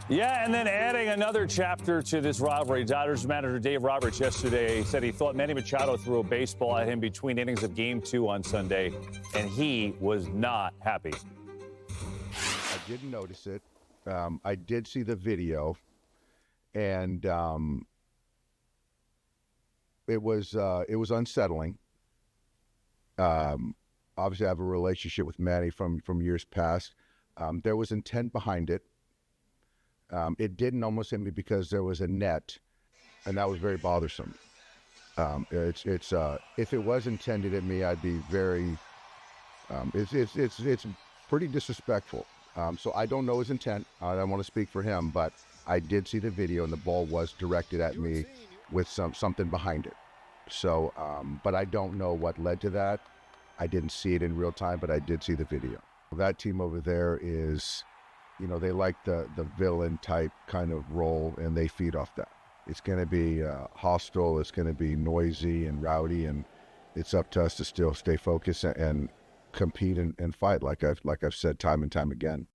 Yeah, and then adding another chapter to this rivalry, Dodgers manager Dave Roberts yesterday said he thought Manny Machado threw a baseball at him between innings of Game 2 on Sunday, and he was not happy. I didn't notice it. I did see the video, and it was unsettling. Obviously, I have a relationship with Manny from years past. There was intent behind it. It didn't almost hit me because there was a net, and that was very bothersome. If it was intended at me, I'd be very. It's pretty disrespectful. So I don't know his intent. I don't want to speak for him, but I did see the video, and the ball was directed at me with something behind it. So, but I don't know what led to that. I didn't see it in real time, but I did see the video. That team over there is, you know, they like the villain type kind of role, and they feed off that. It's going to be hostile. It's going to be noisy and rowdy, and it's up to us to still stay focused and compete and fight, like I've said time and time again.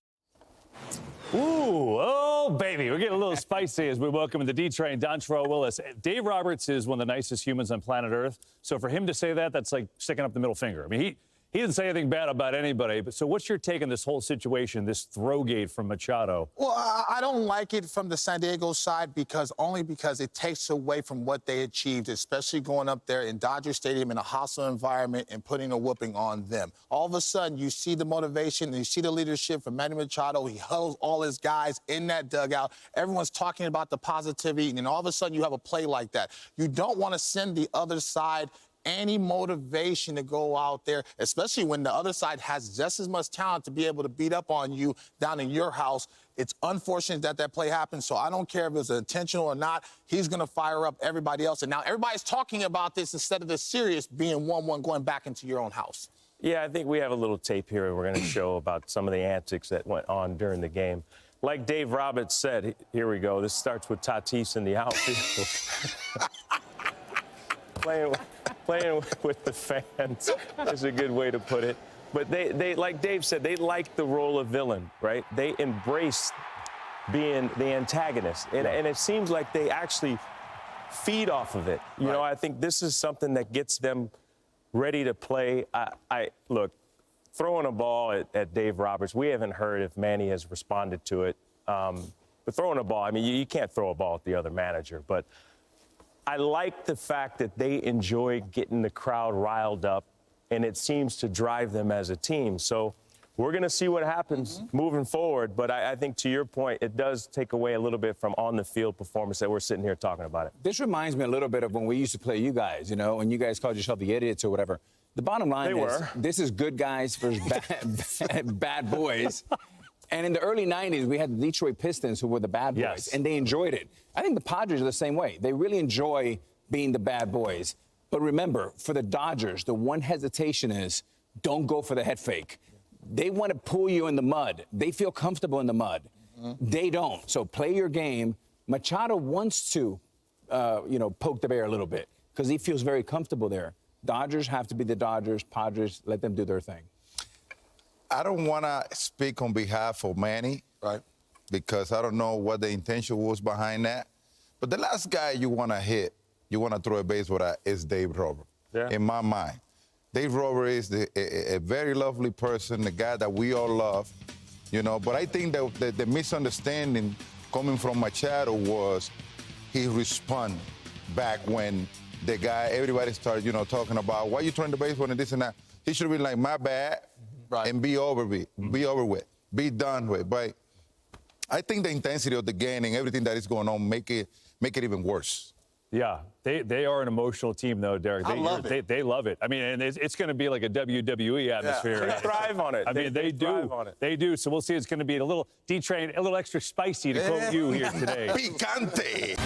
Ooh, oh, baby. We're getting a little spicy as we welcome the D-Train, Dontrell Willis. Dave Roberts is one of the nicest humans on planet Earth. So for him to say that, that's like sticking up the middle finger. I mean, he didn't say anything bad about anybody. But so what's your take on this whole situation, this throwgate from Machado? Well, I don't like it from the San Diego side because it takes away from what they achieved, especially going up there in Dodger Stadium in a hostile environment and putting a whooping on them. All of a sudden, you see the motivation and you see the leadership from Manny Machado. He huddles all his guys in that dugout. Everyone's talking about the positivity, and all of a sudden you have a play like that. You don't want to send the other side any motivation to go out there, especially when the other side has just as much talent to be able to beat up on you down in your house. It's unfortunate that play happened, so I don't care if it was intentional or not. He's going to fire up everybody else. And now everybody's talking about this instead of the serious being 1-1 going back into your own house. Yeah, I think we have a little tape here we're going to show about some of the antics that went on during the game. Like Dave Roberts said, here we go. This starts with Tatis in the outfield. Playing with the fans is a good way to put it. But they, like Dave said, they like the role of villain, right? They embrace being the antagonist. And it seems like they actually feed off of it. You know, I think this is something that gets them ready to play. Look, throwing a ball at Dave Roberts, we haven't heard if Manny has responded to it. But throwing a ball, I mean, you can't throw a ball at the other manager. But I like the fact that they enjoy getting the crowd riled up, and it seems to drive them as a team. So we're going to see what happens moving forward. But I think, to your point, it does take away a little bit from on-the-field performance that we're sitting here talking about it. This reminds me a little bit of when we used to play you guys, you know, when you guys called yourself the idiots or whatever. The bottom line is this is good guys versus bad boys. And in the early 90s, we had the Detroit Pistons who were the bad boys, and they enjoyed it. I think the Padres are the same way. They really enjoy being the bad boys. But remember, for the Dodgers, the one hesitation is don't go for the head fake. They want to pull you in the mud. They feel comfortable in the mud. They don't. So play your game. Machado wants to, poke the bear a little bit because he feels very comfortable there. Dodgers have to be the Dodgers. Padres, let them do their thing. I don't want to speak on behalf of Manny, right? Because I don't know what the intention was behind that. But the last guy you want to hit, you want to throw a baseball at, is Dave Roberts, in my mind. Dave Roberts is a very lovely person, the guy that we all love, you know. But I think that the misunderstanding coming from Machado was he responded back when the guy, everybody started, talking about, why you throwing the baseball and this and that. He should have been like, my bad. And be over with, be done with. But I think the intensity of the game and everything that is going on make it even worse. Yeah, they are an emotional team, though, Derek. I love it. They love it. I mean, and it's going to be like a WWE atmosphere. They thrive on it. I mean, they do. They do. So we'll see. It's going to be a little D-Train, a little extra spicy, to quote you here today. Picante.